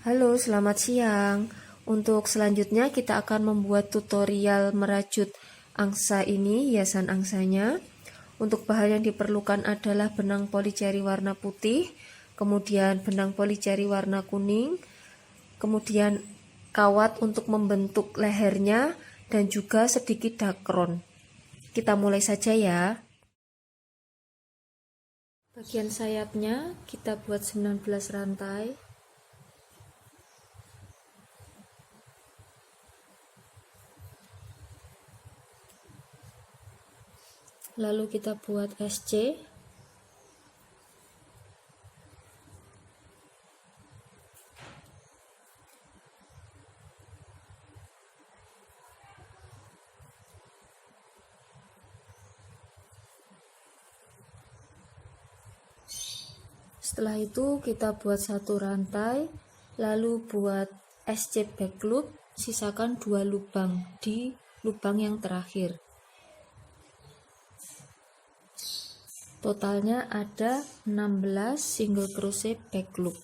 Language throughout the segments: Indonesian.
Halo, selamat siang. Untuk selanjutnya kita akan membuat tutorial merajut angsa ini, hiasan angsanya. Untuk bahan yang diperlukan adalah benang policeri warna putih, kemudian benang policeri warna kuning, kemudian kawat untuk membentuk lehernya, dan juga sedikit dakron. Kita mulai saja ya. Bagian sayapnya kita buat 19 rantai. Lalu kita buat SC. Setelah itu kita buat satu rantai, lalu buat SC back loop, sisakan 2 lubang di lubang yang terakhir. Totalnya ada 16 single crochet back loop.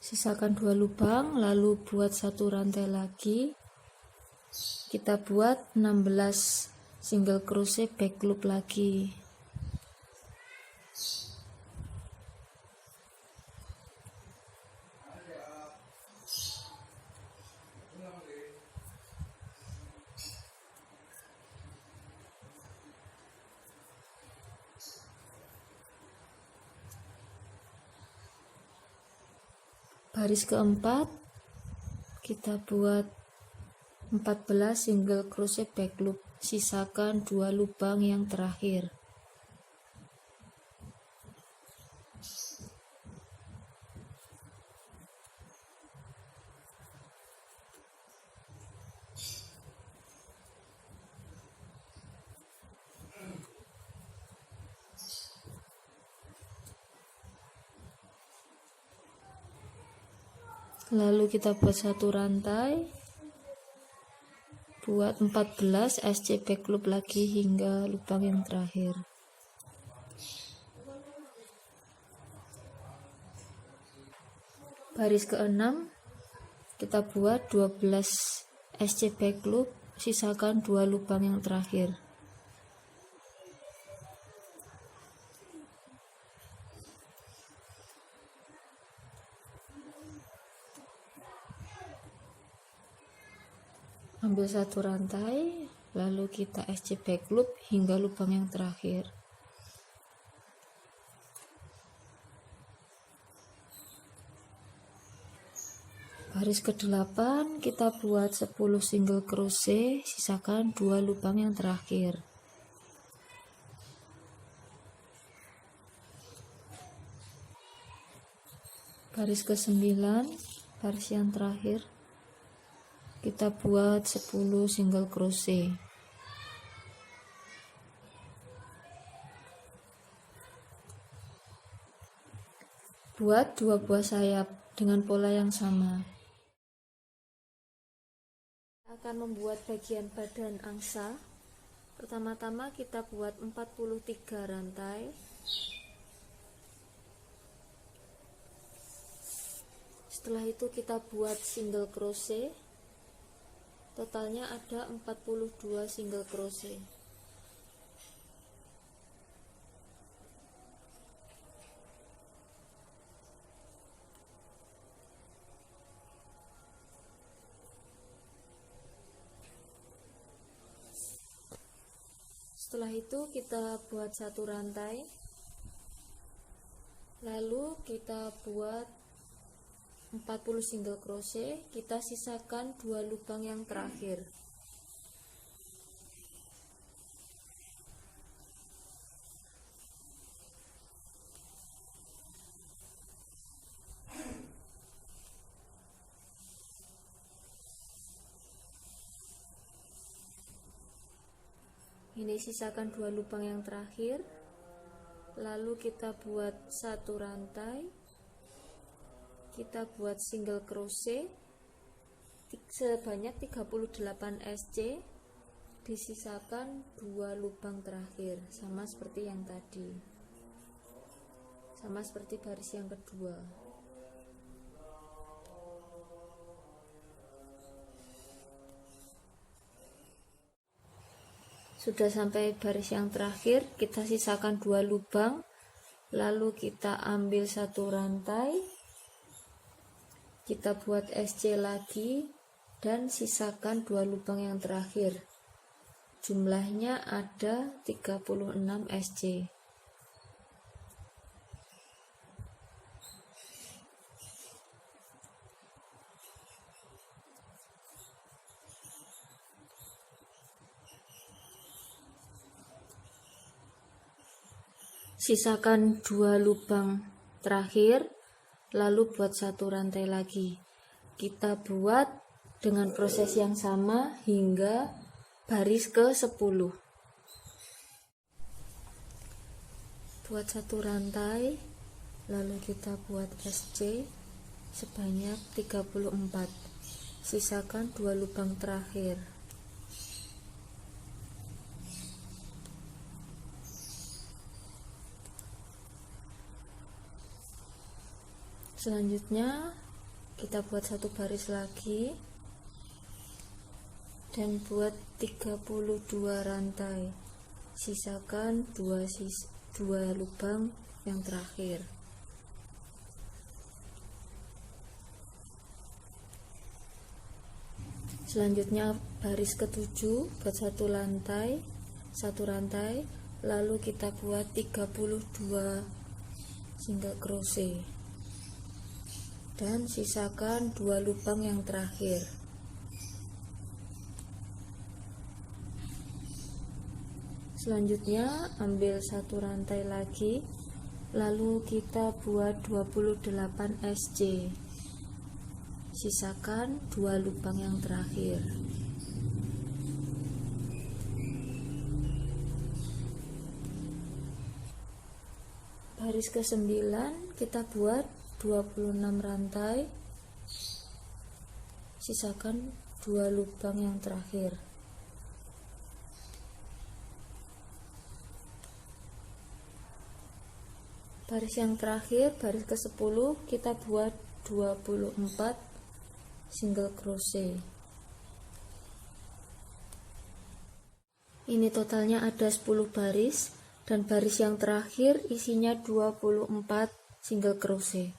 Sisakan 2 lubang, lalu buat satu rantai lagi. Kita buat 16 single crochet back loop lagi. Baris keempat kita buat 14 single crochet back loop, sisakan 2 lubang yang terakhir. Lalu kita buat satu rantai, buat 14 SC back loop lagi hingga lubang yang terakhir. Baris ke-6 kita buat 12 SC back loop, sisakan 2 lubang yang terakhir. Ambil satu rantai, lalu kita SC back loop hingga lubang yang terakhir. Baris ke-8 kita buat 10 single crochet, sisakan 2 lubang yang terakhir. Baris ke-9, baris yang terakhir, kita buat 10 single crochet. Buat 2 buah sayap dengan pola yang sama. Kita akan membuat bagian badan angsa. Pertama-tama kita buat 43 rantai. Setelah itu kita buat single crochet. Totalnya ada 42 single crochet. Setelah itu kita buat satu rantai, lalu kita buat 40 single crochet, kita sisakan 2 lubang yang terakhir. Ini sisakan 2 lubang yang terakhir, lalu kita buat satu rantai, kita buat single crochet sebanyak 38 SC, Disisakan 2 lubang terakhir, sama seperti yang tadi, sama seperti baris yang kedua. Sudah sampai baris yang terakhir, kita sisakan 2 lubang, lalu kita ambil 1 rantai, kita buat SC lagi, dan sisakan 2 lubang yang terakhir. Jumlahnya ada 36 SC. Sisakan 2 lubang terakhir, lalu buat 1 rantai lagi. Kita buat dengan proses yang sama hingga baris ke-10. Buat 1 rantai, lalu kita buat SC sebanyak 34. Sisakan 2 lubang terakhir. Selanjutnya kita buat 1 baris lagi dan buat 32 rantai. Sisakan 2 lubang yang terakhir. Selanjutnya baris ke-7 buat 1 rantai, lalu kita buat 32 single crochet dan sisakan 2 lubang yang terakhir. Selanjutnya ambil 1 rantai lagi, lalu kita buat 28 SC. Sisakan 2 lubang yang terakhir. Baris ke-9 kita buat 26 rantai. Sisakan 2 lubang yang terakhir. Baris yang terakhir, baris ke-10, kita buat 24 single crochet. Ini totalnya ada 10 baris, dan baris yang terakhir isinya 24 single crochet.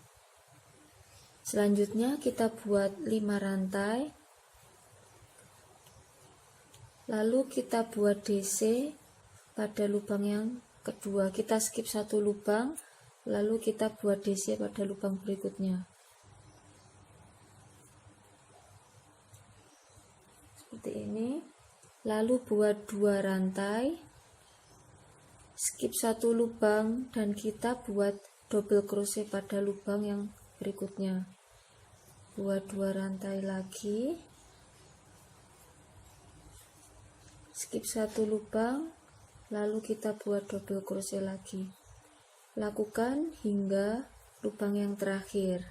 Selanjutnya kita buat 5 rantai, lalu kita buat DC pada lubang yang kedua. Kita skip 1 lubang, lalu kita buat DC pada lubang berikutnya. Seperti ini. Lalu buat 2 rantai, skip 1 lubang, dan kita buat double crochet pada lubang yang berikutnya. Buat 2 rantai lagi, skip 1 lubang, lalu kita buat double crochet lagi. Lakukan hingga lubang yang terakhir.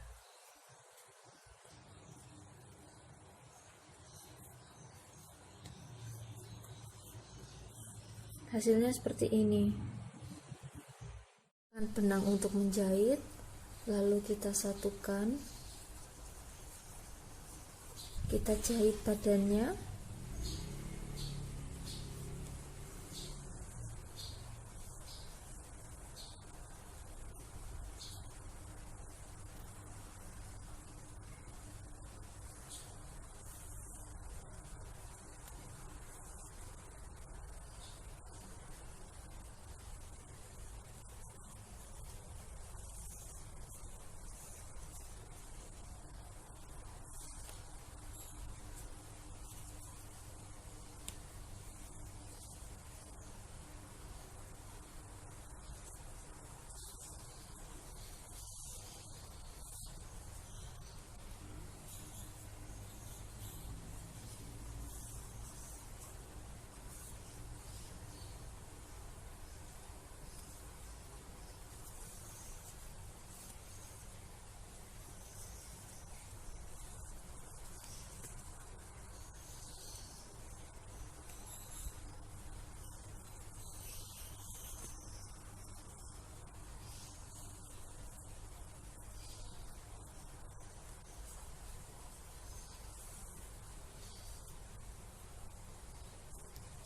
Hasilnya seperti ini. Benang untuk menjahit, lalu kita satukan, kita jahit badannya.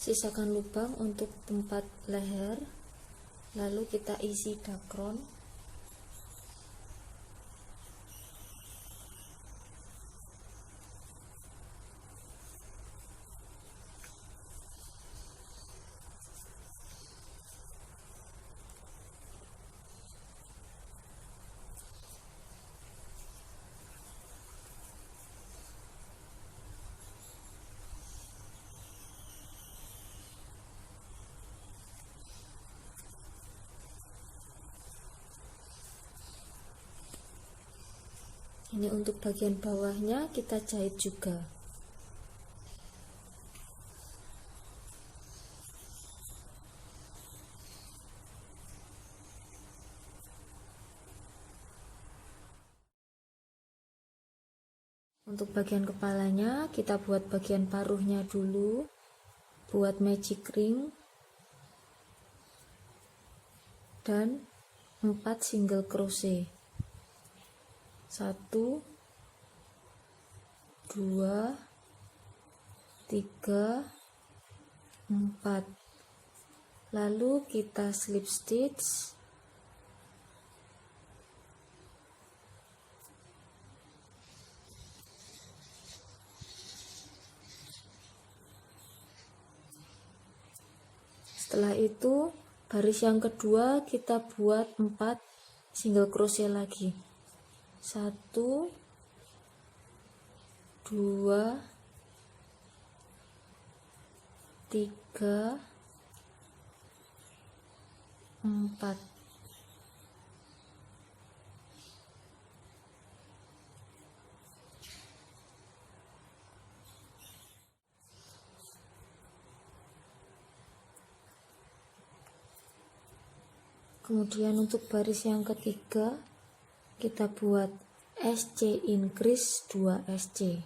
Sisakan lubang untuk tempat leher, lalu kita isi dakron. Ini untuk bagian bawahnya kita jahit juga. Untuk bagian kepalanya kita buat bagian paruhnya dulu. Buat magic ring dan 4 single crochet. 1 2 3 4. Lalu kita slip stitch. Setelah itu baris yang kedua kita buat 4 single crochet lagi. 1 2 3 4. Kemudian untuk baris yang ketiga kita buat SC increase 2 SC.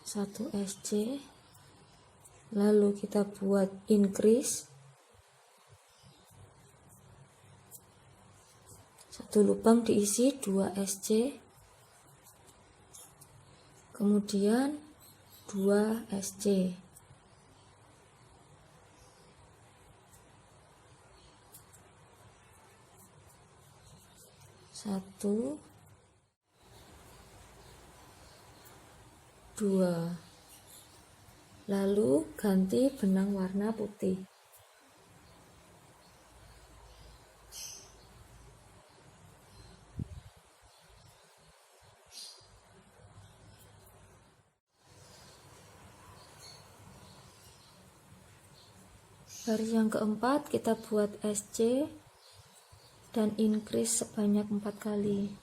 Satu SC, lalu kita buat increase, satu lubang diisi 2 SC, kemudian 2 SC, satu 2, lalu ganti benang warna putih. Baris yang keempat kita buat SC dan increase sebanyak 4 kali.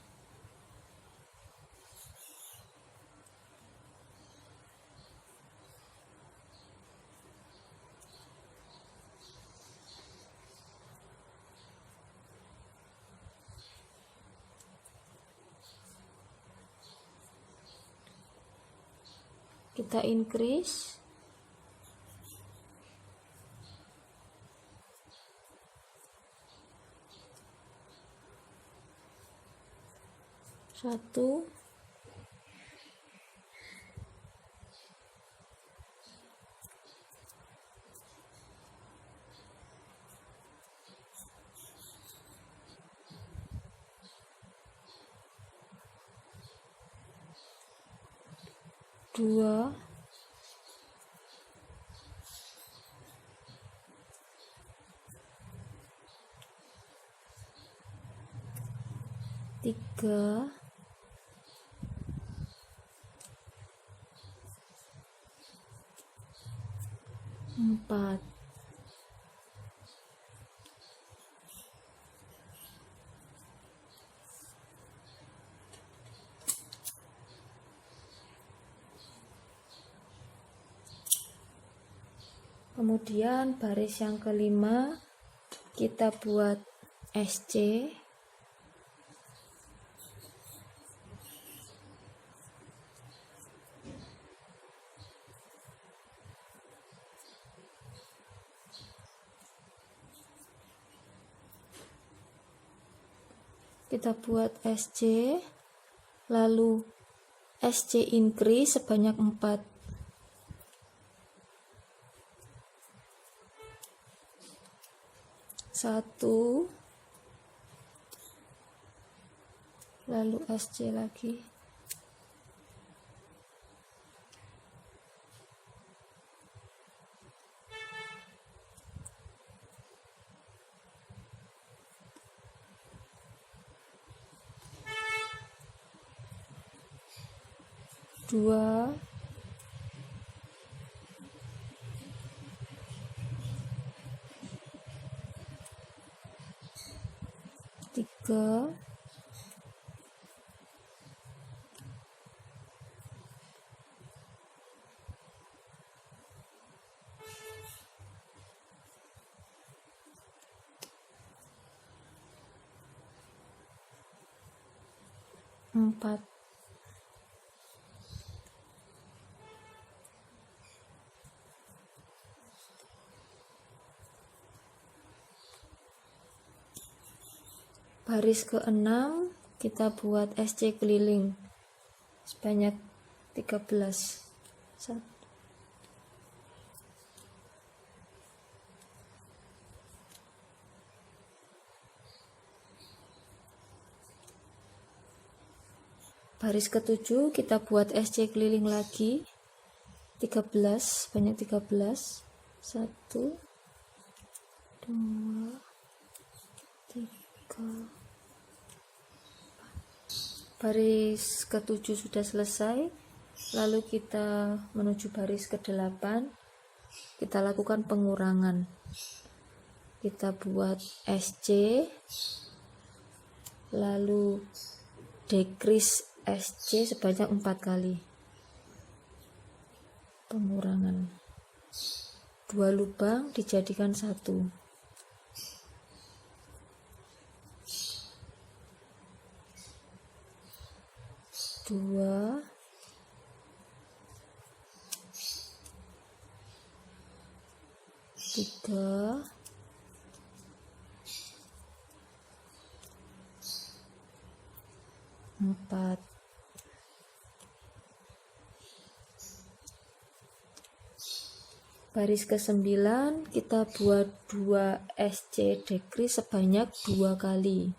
Kita increase, satu, dua, tiga, empat. Kemudian baris yang kelima kita buat SC, kita buat SC, lalu SC increase sebanyak 4. Satu, lalu SC lagi. Dua, tiga, empat. Baris ke-6 kita buat SC keliling sebanyak 13. Baris ke-7 kita buat SC keliling lagi 13, sebanyak 13. 1, 2, 3. Baris ke-7 sudah selesai, lalu kita menuju baris ke-8. Kita lakukan pengurangan. Kita buat SC, lalu decrease SC sebanyak 4 kali. Pengurangan. 2 lubang dijadikan 1. 2, 3, 4. Baris ke-9 kita buat 2 SC decrease sebanyak 2 kali.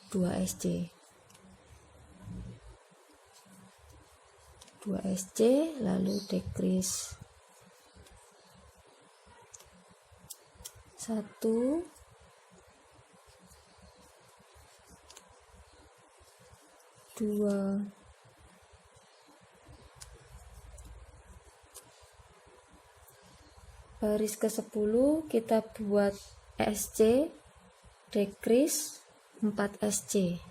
2 SC. 2 SC lalu decrease. 1, 2, 3. Baris ke-10 kita buat SC decrease 4 SC.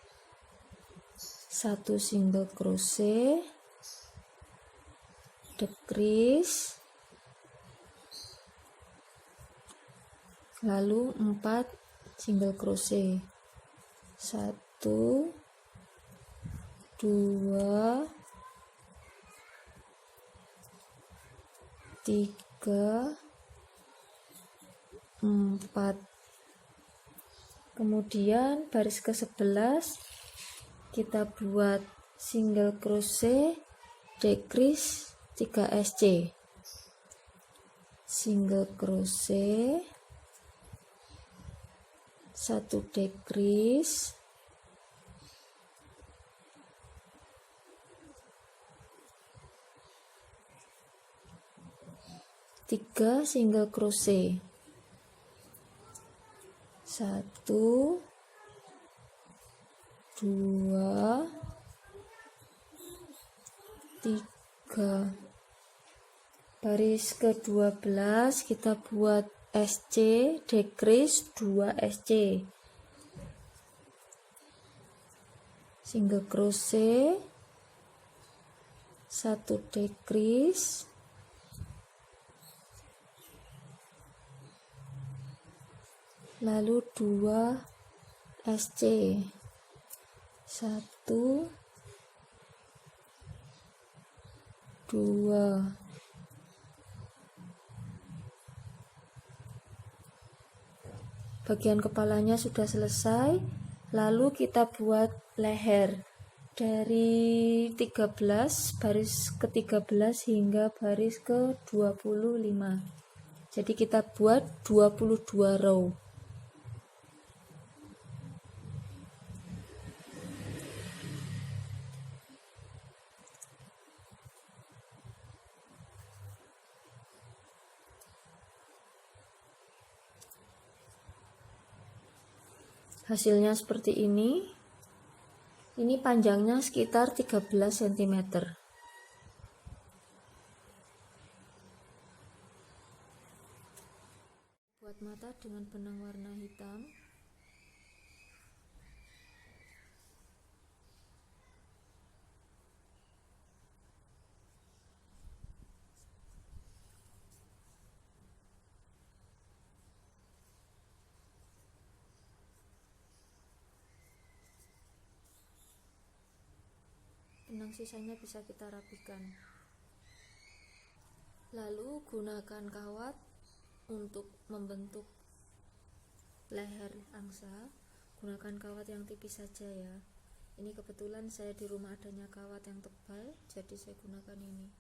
1 single crochet, decrease, lalu 4 single crochet. 1, 2, 3, 4. Kemudian baris ke-11 kita buat single crochet, decrease 3 SC. Single crochet, 1 decrease, 3 single crochet. 1, 2, 3. Baris ke-12 kita buat SC decrease 2 SC. Single crochet, 1 decrease, 2 SC. 1, 2. Bagian kepalanya sudah selesai, Lalu kita buat leher dari 13 baris ke 13 hingga baris ke 25. Jadi kita buat 22 row. Hasilnya seperti ini. Ini panjangnya sekitar 13 cm. Buat mata dengan benang warna hitam. Benang sisanya bisa kita rapikan. Lalu gunakan kawat untuk membentuk leher angsa. Gunakan kawat yang tipis saja ya. Ini kebetulan saya di rumah adanya kawat yang tebal, jadi saya gunakan ini.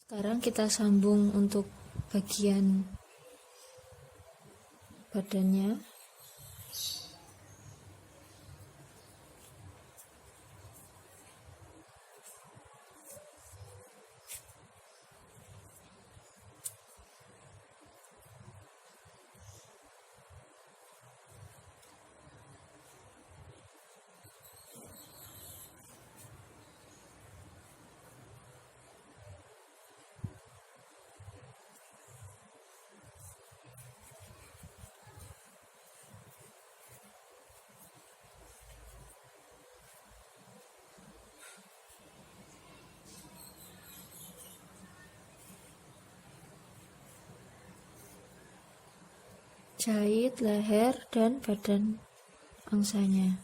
Sekarang kita sambung untuk bagian badannya. Jahit leher dan badan angsanya.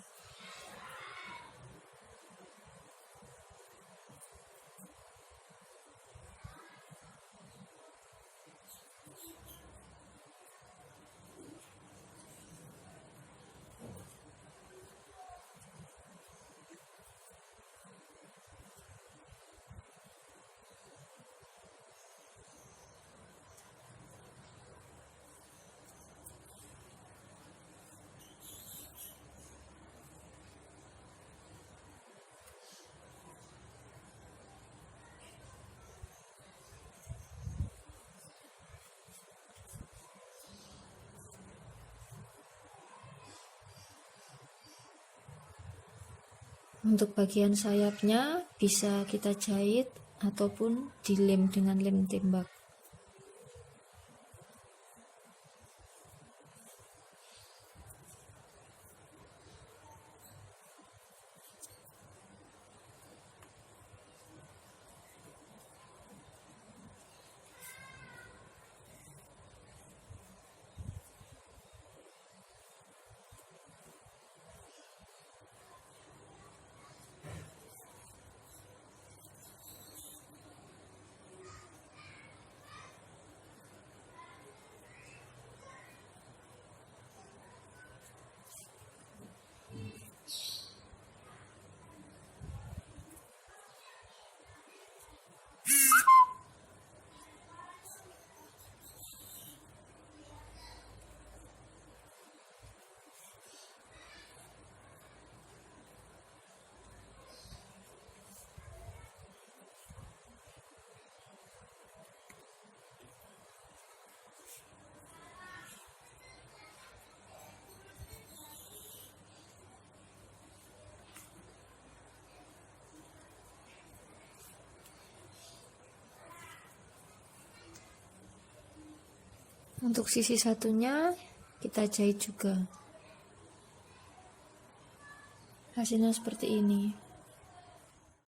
Untuk bagian sayapnya bisa kita jahit ataupun dilem dengan lem tembak. Untuk sisi satunya kita jahit juga. Hasilnya seperti ini.